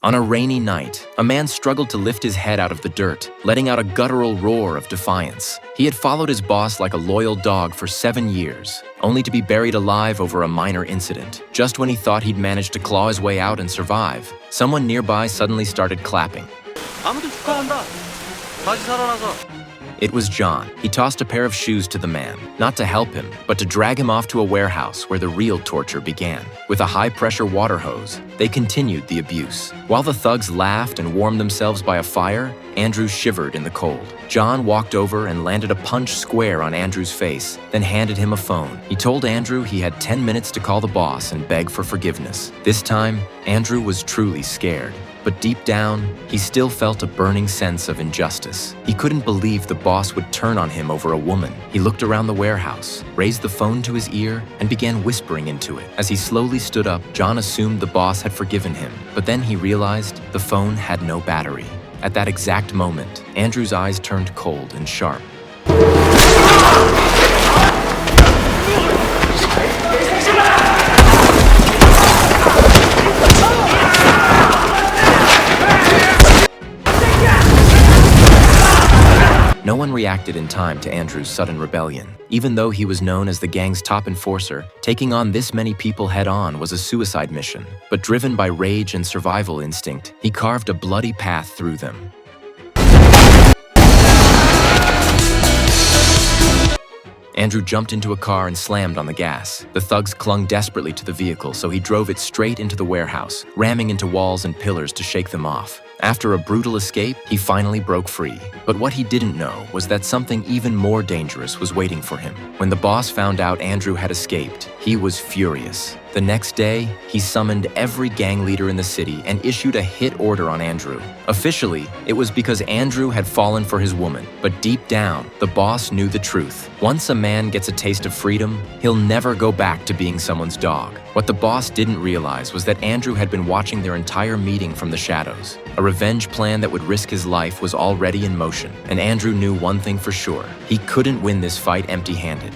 On a rainy night, a man struggled to lift his head out of the dirt, letting out a guttural roar of defiance. He had followed his boss like a loyal dog for 7 years, only to be buried alive over a minor incident. Just when he thought he'd managed to claw his way out and survive, someone nearby suddenly started clapping. 아무도 축하한다. 다시 살아나서. It was John. He tossed a pair of shoes to the man, not to help him, but to drag him off to a warehouse where the real torture began. With a high-pressure water hose, they continued the abuse. While the thugs laughed and warmed themselves by a fire, Andrew shivered in the cold. John walked over and landed a punch square on Andrew's face, then handed him a phone. He told Andrew he had 10 minutes to call the boss and beg for forgiveness. This time, Andrew was truly scared. But deep down, he still felt a burning sense of injustice. He couldn't believe the boss would turn on him over a woman. He looked around the warehouse, raised the phone to his ear, and began whispering into it. As he slowly stood up, John assumed the boss had forgiven him. But then he realized the phone had no battery. At that exact moment, Andrew's eyes turned cold and sharp. No one reacted in time to Andrew's sudden rebellion. Even though he was known as the gang's top enforcer, taking on this many people head-on was a suicide mission. But driven by rage and survival instinct, he carved a bloody path through them. Andrew jumped into a car and slammed on the gas. The thugs clung desperately to the vehicle, so he drove it straight into the warehouse, ramming into walls and pillars to shake them off. After a brutal escape, he finally broke free. But what he didn't know was that something even more dangerous was waiting for him. When the boss found out Andrew had escaped, he was furious. The next day, he summoned every gang leader in the city and issued a hit order on Andrew. Officially, it was because Andrew had fallen for his woman, but deep down, the boss knew the truth. Once a man gets a taste of freedom, he'll never go back to being someone's dog. What the boss didn't realize was that Andrew had been watching their entire meeting from the shadows. A revenge plan that would risk his life was already in motion, and Andrew knew one thing for sure. He couldn't win this fight empty-handed.